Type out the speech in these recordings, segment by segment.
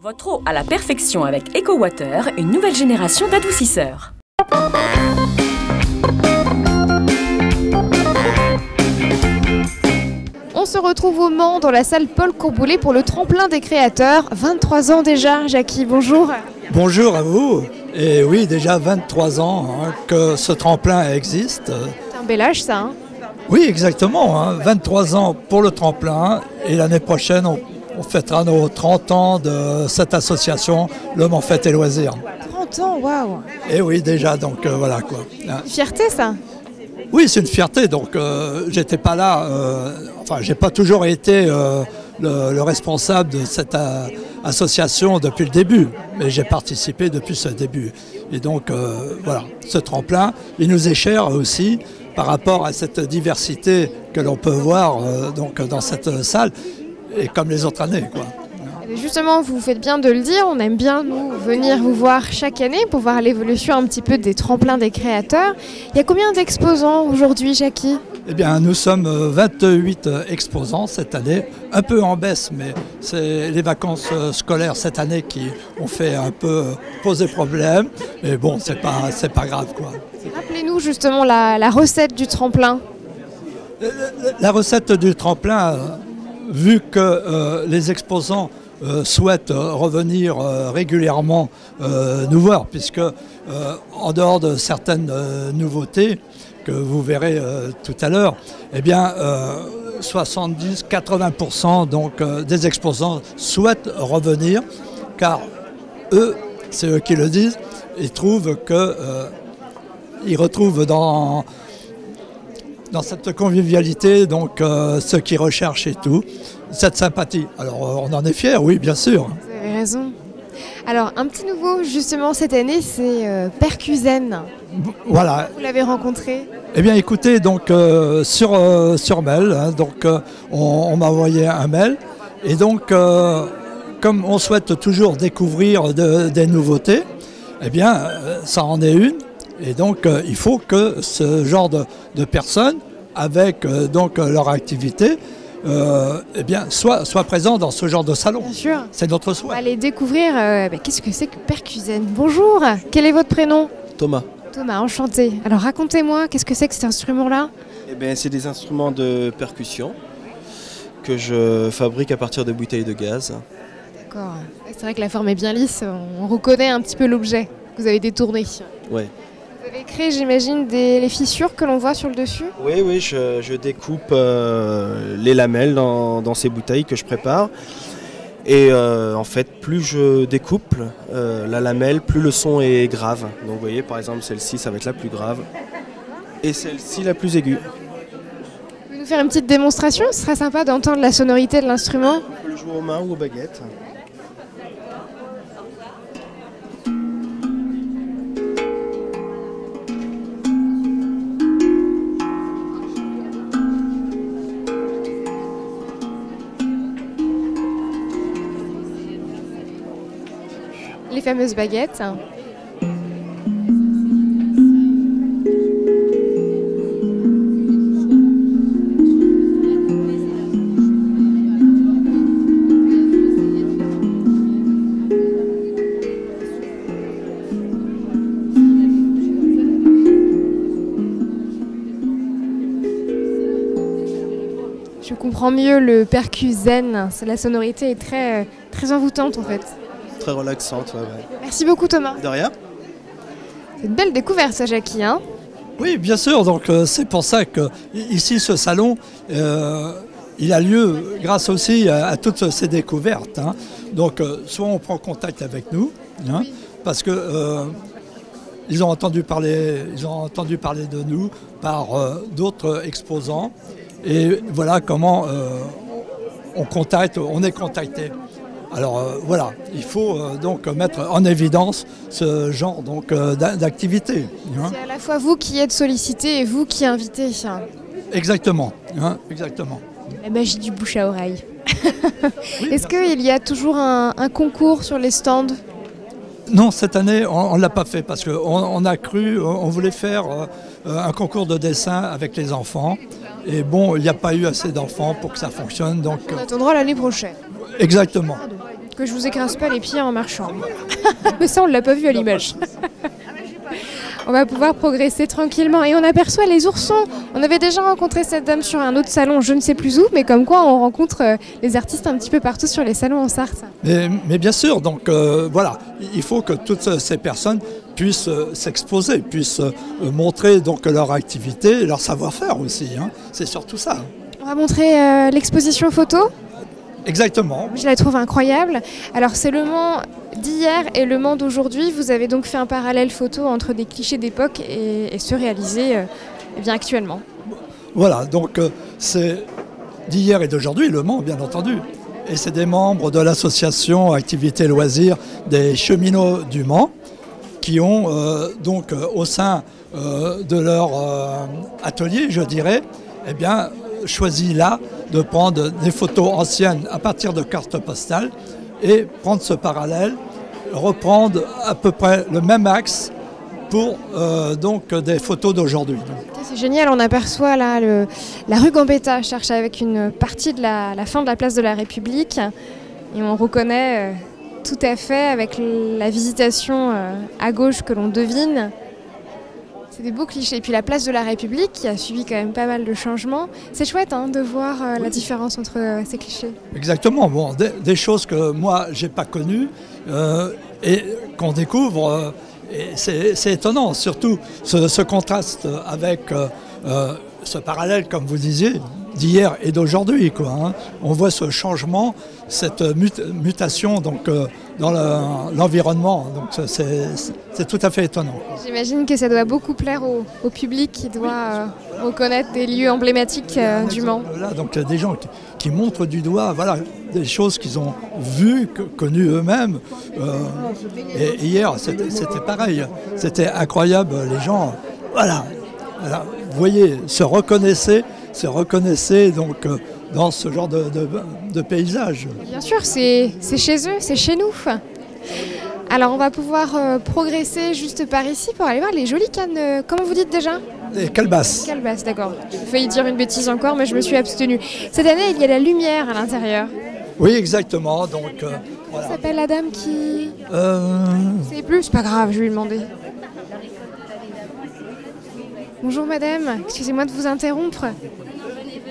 Votre eau à la perfection avec EcoWater, une nouvelle génération d'adoucisseurs. On se retrouve au Mans dans la salle Paul Courboulet pour le tremplin des créateurs. 23 ans déjà, Jackie, bonjour. Bonjour à vous. Et oui, déjà 23 ans que ce tremplin existe. C'est un bel âge ça, hein? Oui, exactement. 23 ans pour le tremplin. Et l'année prochaine, on fêtera nos 30 ans de cette association, l'Homme en Fête et Loisirs. 30 ans, waouh! Et oui, déjà, donc voilà quoi. Une fierté ça? Oui, c'est une fierté. Donc, j'étais pas là. J'ai pas toujours été le responsable de cette association depuis le début, mais j'ai participé depuis ce début. Et donc, voilà, ce tremplin, il nous est cher aussi par rapport à cette diversité que l'on peut voir donc dans cette salle, et comme les autres années, quoi. Et justement, vous faites bien de le dire, on aime bien nous venir vous voir chaque année pour voir l'évolution un petit peu des tremplins des créateurs. Il y a combien d'exposants aujourd'hui, Jackie? Eh bien, nous sommes 28 exposants cette année, un peu en baisse, mais c'est les vacances scolaires cette année qui ont fait un peu poser problème. Mais bon, c'est pas grave, quoi. Rappelez-nous justement la recette du tremplin. La recette du tremplin, vu que les exposants souhaitent revenir régulièrement nous voir, puisque en dehors de certaines nouveautés que vous verrez tout à l'heure, eh bien 70-80% donc des exposants souhaitent revenir, car eux, c'est eux qui le disent, ils trouvent que ils retrouvent dans cette convivialité, donc ce qu'ils recherchent et tout, cette sympathie. Alors on en est fiers, oui, bien sûr. Vous avez raison. Alors un petit nouveau justement cette année, c'est Percuzen. Voilà. Vous l'avez rencontré? Eh bien écoutez, donc sur mail, donc on m'a envoyé un mail, et donc comme on souhaite toujours découvrir des nouveautés, eh bien ça en est une. Et donc, il faut que ce genre de personnes, avec donc leur activité, eh bien, soient présents dans ce genre de salon. Bien sûr. C'est notre On souhait. va aller découvrir qu'est-ce que c'est que Percuzen. Bonjour, quel est votre prénom? Thomas. Thomas, enchanté. Alors racontez-moi, qu'est-ce que c'est que cet instrument-là? Eh bien, c'est des instruments de percussion que je fabrique à partir de bouteilles de gaz. D'accord. C'est vrai que la forme est bien lisse, on reconnaît un petit peu l'objet que vous avez détourné. Ouais. Vous avez créé, j'imagine, les fissures que l'on voit sur le dessus? Oui, je découpe les lamelles dans ces bouteilles que je prépare. Et en fait, plus je découpe la lamelle, plus le son est grave. Donc vous voyez, par exemple, celle-ci, ça va être la plus grave. Et celle-ci, la plus aiguë. Vous pouvez nous faire une petite démonstration? Ce serait sympa d'entendre la sonorité de l'instrument. On peut le jouer aux mains ou aux baguettes. Les fameuses baguettes. Je comprends mieux le Percuzen. La sonorité est très, très envoûtante en fait. Très relaxante, ouais. Merci beaucoup Thomas. De rien. C'est une belle découverte ça, Jackie, hein? Oui, bien sûr. Donc c'est pour ça que ici, ce salon, il a lieu grâce aussi à toutes ces découvertes. Donc soit on prend contact avec nous, oui, parce que ils ont entendu parler de nous par d'autres exposants. Et voilà comment on est contacté. Alors voilà, il faut donc mettre en évidence ce genre donc d'activité. C'est à la fois vous qui êtes sollicité et vous qui invitez. Exactement, exactement. La magie du bouche à oreille. Oui, est-ce qu'il y a toujours un concours sur les stands? Non, cette année, on ne l'a pas fait parce qu'on a cru, on voulait faire un concours de dessin avec les enfants. Et bon, il n'y a pas eu assez d'enfants pour que ça fonctionne. Donc, On attendra l'année prochaine. exactement. Que je vous écrase pas les pieds en marchant. Mais ça, on ne l'a pas vu à l'image. On va pouvoir progresser tranquillement. Et on aperçoit les oursons. On avait déjà rencontré cette dame sur un autre salon, je ne sais plus où, mais comme quoi on rencontre les artistes un petit peu partout sur les salons en Sarthe. Mais bien sûr, donc voilà, il faut que toutes ces personnes puissent s'exposer, puissent montrer donc leur activité, leur savoir-faire aussi. Hein. C'est surtout ça. On va montrer l'exposition photo. Exactement. Je la trouve incroyable. Alors c'est le Mans d'hier et le Mans d'aujourd'hui. Vous avez donc fait un parallèle photo entre des clichés d'époque et ceux réalisés eh bien, actuellement. Voilà, donc c'est d'hier et d'aujourd'hui, le Mans bien entendu. Et c'est des membres de l'association Activités et Loisirs des cheminots du Mans qui ont donc au sein de leur atelier, je dirais, eh bien, choisi là de prendre des photos anciennes à partir de cartes postales et prendre ce parallèle, reprendre à peu près le même axe pour donc des photos d'aujourd'hui. C'est génial, on aperçoit là la rue Gambetta, je cherche avec une partie de la fin de la place de la République et on reconnaît tout à fait avec la visitation à gauche que l'on devine. C'est des beaux clichés. Et puis la place de la République qui a subi quand même pas mal de changements. C'est chouette de voir la différence entre ces clichés. Exactement. Bon, des choses que moi, j'ai pas connues et qu'on découvre. Et c'est étonnant, surtout ce contraste avec ce parallèle, comme vous disiez, d'hier et d'aujourd'hui, quoi. Hein. On voit ce changement, cette mutation donc, dans l'environnement. Donc c'est tout à fait étonnant. J'imagine que ça doit beaucoup plaire au public qui doit reconnaître des lieux emblématiques du Mans. Là, donc des gens qui montrent du doigt, voilà, des choses qu'ils ont vues, connues eux-mêmes. Et hier, c'était pareil. C'était incroyable. Les gens, voilà, vous voyez, se reconnaissaient donc dans ce genre de paysage. Bien sûr, c'est chez eux, c'est chez nous. Alors on va pouvoir progresser juste par ici pour aller voir les jolies cannes. Comment vous dites déjà ? Les calebasses. Calebasses, d'accord. J'ai failli dire une bêtise encore, mais je me suis abstenue. Cette année, il y a la lumière à l'intérieur. Oui, exactement. Donc, voilà. Comment s'appelle la dame qui... C'est plus, c'est pas grave, je vais lui demander. Bonjour madame, excusez-moi de vous interrompre.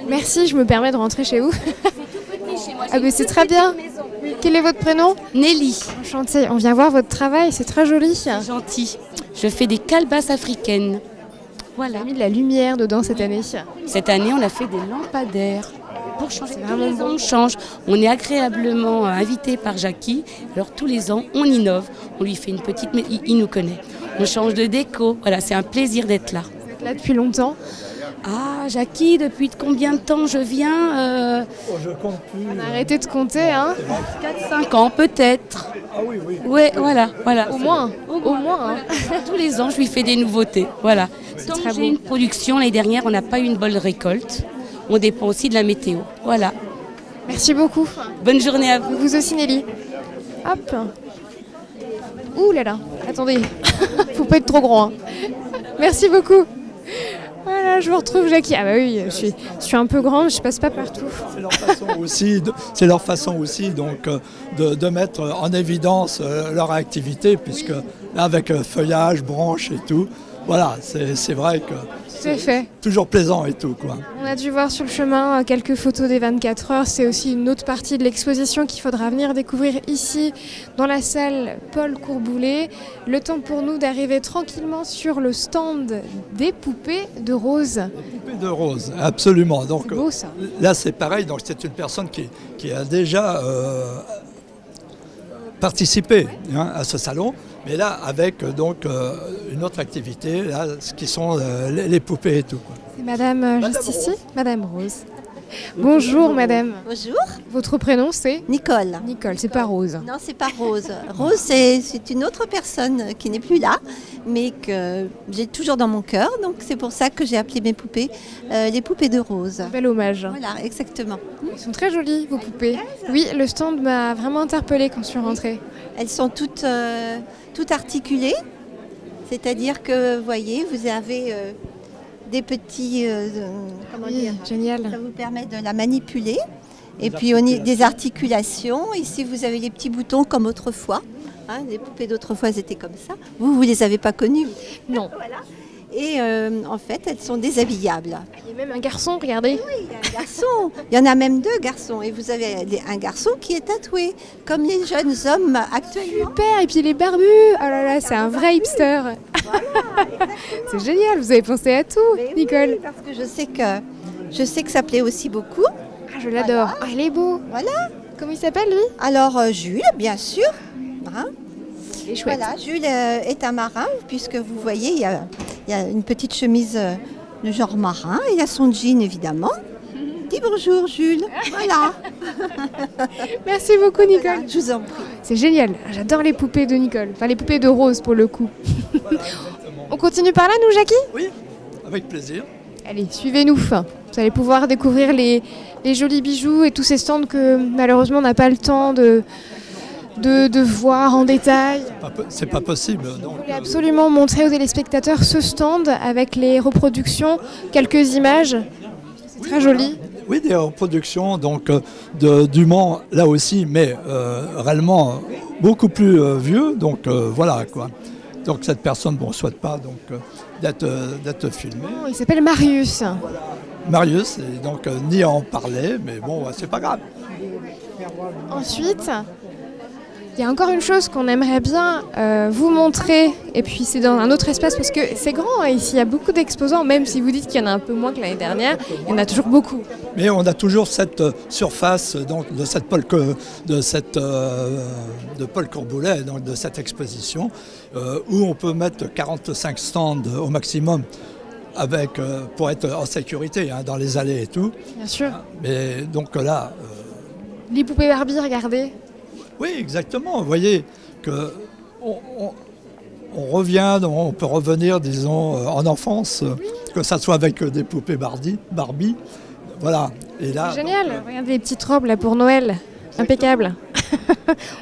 Merci, je me permets de rentrer chez vous. Ah ben c'est très bien. Quel est votre prénom ? Nelly. Enchantée, on vient voir votre travail, c'est très joli. C'est gentil. Je fais des calebasses africaines. Voilà. On a mis de la lumière dedans cette année. Cette année, on a fait des lampadaires. Pour changer, C'est tous vraiment les ans, beau. on change. On est agréablement invité par Jackie. Alors tous les ans, on innove. On lui fait une petite... Mais il nous connaît. On change de déco. Voilà, c'est un plaisir d'être là. Vous êtes là depuis longtemps. Ah, Jackie, depuis combien de temps je viens Je compte plus. On a arrêté de compter, hein. 4-5 ans peut-être. Ah oui, oui. Ouais, voilà. Au moins. Hein. Tous les ans, je lui fais des nouveautés. Voilà. Tant très que j'ai beau. une production, l'année dernière, on n'a pas eu une bonne récolte. On dépend aussi de la météo. Voilà. Merci beaucoup. Bonne journée à vous. Vous aussi Nelly. Hop. Ouh là là, attendez. Faut pas être trop grand. Hein. Merci beaucoup. Voilà, je vous retrouve Jackie. Ah bah oui, je suis un peu grande, je passe pas partout. C'est leur façon aussi donc, de mettre en évidence leur activité, puisque là, avec feuillage, branches et tout, voilà, c'est vrai que Tout à fait. toujours plaisant et tout, quoi. On a dû voir sur le chemin quelques photos des 24 heures. C'est aussi une autre partie de l'exposition qu'il faudra venir découvrir ici, dans la salle Paul Courboulet. Le temps pour nous d'arriver tranquillement sur le stand des poupées de Rose. Poupée de rose, absolument. Donc, C'est beau ça. là, c'est pareil. Donc, c'est une personne qui a déjà participé à ce salon, mais là, avec donc une autre activité, là, ce qui sont les poupées et tout, quoi. C'est madame juste ici, Madame Rose. Bonjour madame. Bonjour, Votre prénom c'est Nicole. Nicole, c'est pas Rose. Non, c'est pas Rose. Rose, c'est une autre personne qui n'est plus là, mais que j'ai toujours dans mon cœur. Donc c'est pour ça que j'ai appelé mes poupées les poupées de Rose. Bel hommage. Voilà, exactement. Elles sont très jolies vos poupées. Oui, le stand m'a vraiment interpellée quand je suis rentrée. Elles sont toutes articulées, c'est-à-dire que, vous voyez, vous avez des petits... comment Oui, dire ? génial. Ça vous permet de la manipuler. Et puis des articulations. Ici, vous avez les petits boutons comme autrefois. Hein, les poupées d'autrefois étaient comme ça. Vous les avez pas connues? Non. Voilà. Et en fait, elles sont déshabillables. Il y a même un garçon, regardez. Oui, il y a un garçon. Il y en a même 2 garçons. Et vous avez un garçon qui est tatoué, comme les jeunes hommes actuellement. Super, et puis il est barbu. Oh là là, c'est un vrai hipster. Voilà, C'est génial, vous avez pensé à tout, mais Nicole. oui, parce que je sais que ça plaît aussi beaucoup. Ah, je l'adore. Ah, il est beau. Voilà. Comment il s'appelle, lui? Alors, Jules, bien sûr. Hein. Il est chouette. Voilà, Jules est un marin, puisque vous voyez, il y a une petite chemise de genre marin. Il a son jean, évidemment. Dis bonjour, Jules. Voilà. Merci beaucoup, Nicole. Voilà, je vous en prie. C'est génial. J'adore les poupées de Nicole. Enfin, les poupées de Rose, pour le coup. On continue par là, nous, Jackie? Oui, avec plaisir. Allez, suivez-nous. Vous allez pouvoir découvrir les jolis bijoux et tous ces stands que, malheureusement, on n'a pas le temps de voir en détail. C'est pas possible. Donc, Je voulais absolument montrer aux téléspectateurs ce stand avec les reproductions, quelques images. C'est très joli. oui, des reproductions donc, du Mans, là aussi, mais réellement beaucoup plus vieux. Donc voilà quoi. Donc cette personne ne souhaite pas donc, d'être filmée. Oh, il s'appelle Marius. Marius, et donc ni à en parler, mais bon, c'est pas grave. Ensuite, il y a encore une chose qu'on aimerait bien vous montrer, et puis c'est dans un autre espace parce que c'est grand, hein, ici il y a beaucoup d'exposants, même si vous dites qu'il y en a un peu moins que l'année dernière, il y en a toujours beaucoup. Mais on a toujours cette surface donc, de Paul Courboulet, donc, de cette exposition, où on peut mettre 45 stands au maximum pour être en sécurité hein, dans les allées et tout. Bien sûr. Mais donc là... Les poupées Barbie, regardez. Oui, exactement. Vous voyez qu'on revient, on peut revenir, disons, en enfance, que ça soit avec des poupées Barbie. Voilà. Et là, c'est génial. Regardez les petites robes là pour Noël. Impeccable.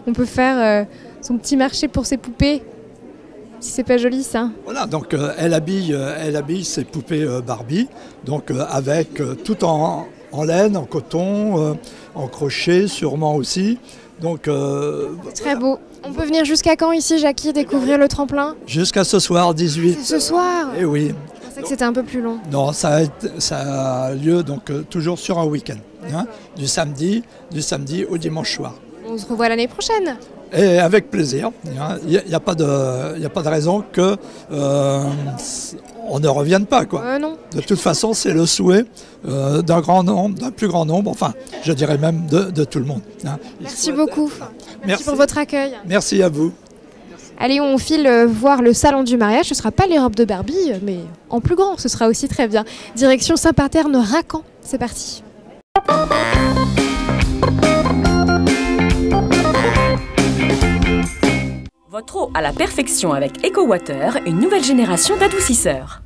On peut faire son petit marché pour ses poupées. Si c'est pas joli ça. Voilà, donc elle habille ses poupées Barbie, donc avec tout en laine, en coton, en crochet sûrement aussi. Donc, c'est très beau. On peut venir jusqu'à quand ici, Jackie, découvrir le tremplin? Jusqu'à ce soir, 18. C'est ce soir? Eh oui. Je pensais que c'était un peu plus long. Non, ça a lieu donc, toujours sur un week-end, hein, du samedi au dimanche soir. On se revoit l'année prochaine. Et avec plaisir. Il n'y a pas de raison que on ne revienne pas, quoi. Non. De toute façon, c'est le souhait d'un plus grand nombre, enfin, je dirais même de tout le monde. Hein. Merci beaucoup. Merci pour votre accueil. Merci à vous. Allez, on file voir le salon du mariage. Ce ne sera pas les robes de Barbie, mais en plus grand. Ce sera aussi très bien. Direction Saint-Paterne-Racan. C'est parti. Votre eau à la perfection avec EcoWater, une nouvelle génération d'adoucisseurs.